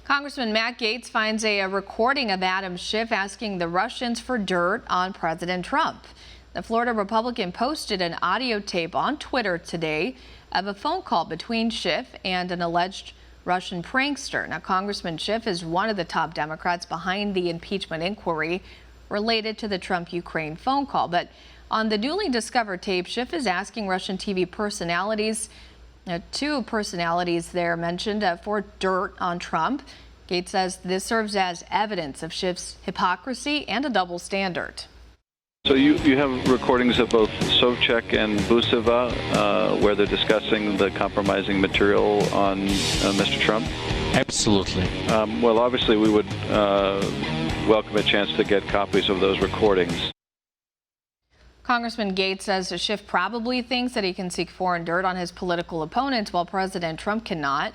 Congressman Matt Gaetz finds a recording of Adam Schiff asking the Russians for dirt on President Trump. The Florida Republican posted an audio tape on Twitter today of a phone call between Schiff and an alleged Russian prankster. Now, Congressman Schiff is one of the top Democrats behind the impeachment inquiry related to the Trump-Ukraine phone call. But on the newly discovered tape, Schiff is asking Russian TV personalities, two personalities there mentioned, for dirt on Trump. Gaetz says this serves as evidence of Schiff's hypocrisy and a double standard. So you have recordings of both Sobchak and Buseva where they're discussing the compromising material on Mr. Trump? Absolutely. Well, obviously we would welcome a chance to get copies of those recordings. Congressman Gaetz says Schiff probably thinks that he can seek foreign dirt on his political opponents while President Trump cannot.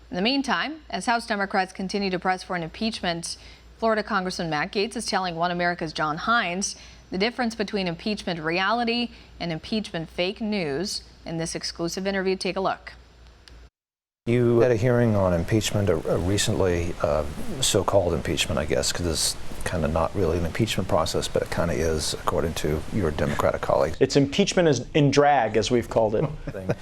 In the meantime, as House Democrats continue to press for an impeachment, Florida Congressman Matt Gaetz is telling One America's John Hines the difference between impeachment reality and impeachment fake news. In this exclusive interview, take a look. You had a hearing on impeachment recently, so-called impeachment, I guess, because it's kind of not really an impeachment process, but it kind of is, according to your Democratic colleagues. It's impeachment is in drag, as we've called it.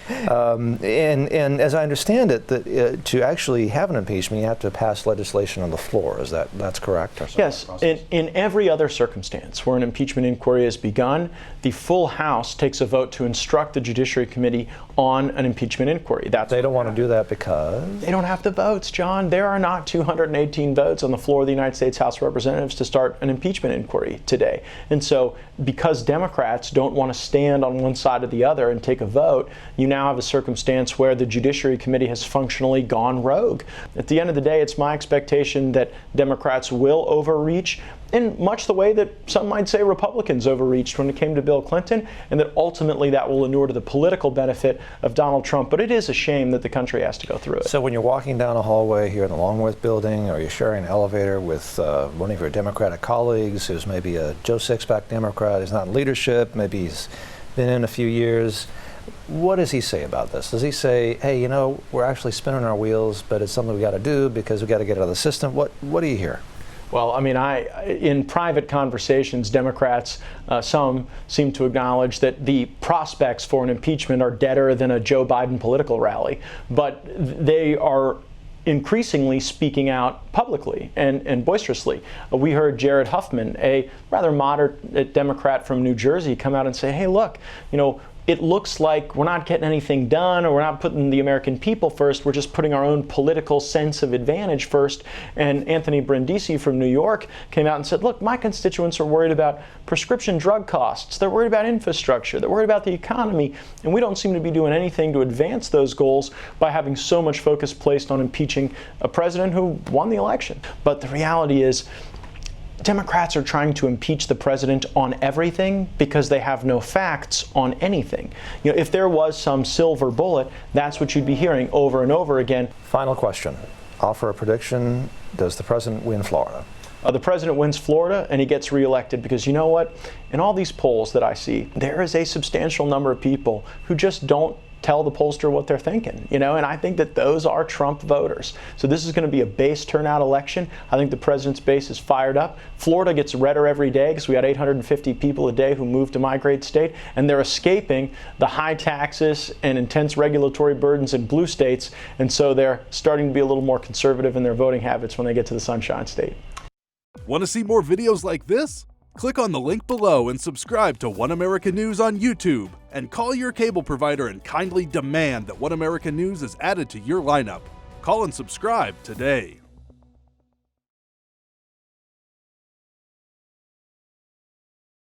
And as I understand it, that to actually have an impeachment, you have to pass legislation on the floor. That's correct? Yes. In every other circumstance where an impeachment inquiry has begun, the full House takes a vote to instruct the Judiciary Committee on an impeachment inquiry. They don't want to do that because? They don't have the votes, John. There are not 218 votes on the floor of the United States House of Representatives to start an impeachment inquiry today. And so because Democrats don't want to stand on one side or the other and take a vote, you now have a circumstance where the Judiciary Committee has functionally gone rogue. At the end of the day, it's my expectation that Democrats will overreach in much the way that some might say Republicans overreached when it came to Bill Clinton, and that ultimately that will inure to the political benefit of Donald Trump. But it is a shame that the country has to go through it. So when you're walking down a hallway here in the Longworth building, or you're sharing an elevator with one of your Democratic colleagues who's maybe a Joe Sixpack Democrat, who's not in leadership, maybe he's been in a few years, what does he say about this? Does he say, hey, you know, we're actually spinning our wheels, but it's something we got to do because we got to get it out of the system? What do you hear? Well, I mean, in private conversations, Democrats, some seem to acknowledge that the prospects for an impeachment are deader than a Joe Biden political rally. But they are increasingly speaking out publicly and boisterously. We heard Jared Huffman, a rather moderate Democrat from New Jersey, come out and say, hey, look, you know, it looks like we're not getting anything done, or we're not putting the American people first. We're just putting our own political sense of advantage first. And Anthony Brindisi from New York came out and said, look, my constituents are worried about prescription drug costs. They're worried about infrastructure. They're worried about the economy. And we don't seem to be doing anything to advance those goals by having so much focus placed on impeaching a president who won the election. But the reality is, Democrats are trying to impeach the president on everything because they have no facts on anything. You know, if there was some silver bullet, that's what you'd be hearing over and over again. Final question. Offer a prediction. Does the president win Florida? The president wins Florida and he gets reelected because, you know what? In all these polls that I see, there is a substantial number of people who just don't tell the pollster what they're thinking, you know, and I think that those are Trump voters. So this is going to be a base turnout election. I think the president's base is fired up. Florida gets redder every day because we got 850 people a day who move to my great state, and they're escaping the high taxes and intense regulatory burdens in blue states, and so they're starting to be a little more conservative in their voting habits when they get to the Sunshine State. Want to see more videos like this? Click on the link below and subscribe to One American News on YouTube, and call your cable provider and kindly demand that One American News is added to your lineup. Call and subscribe today.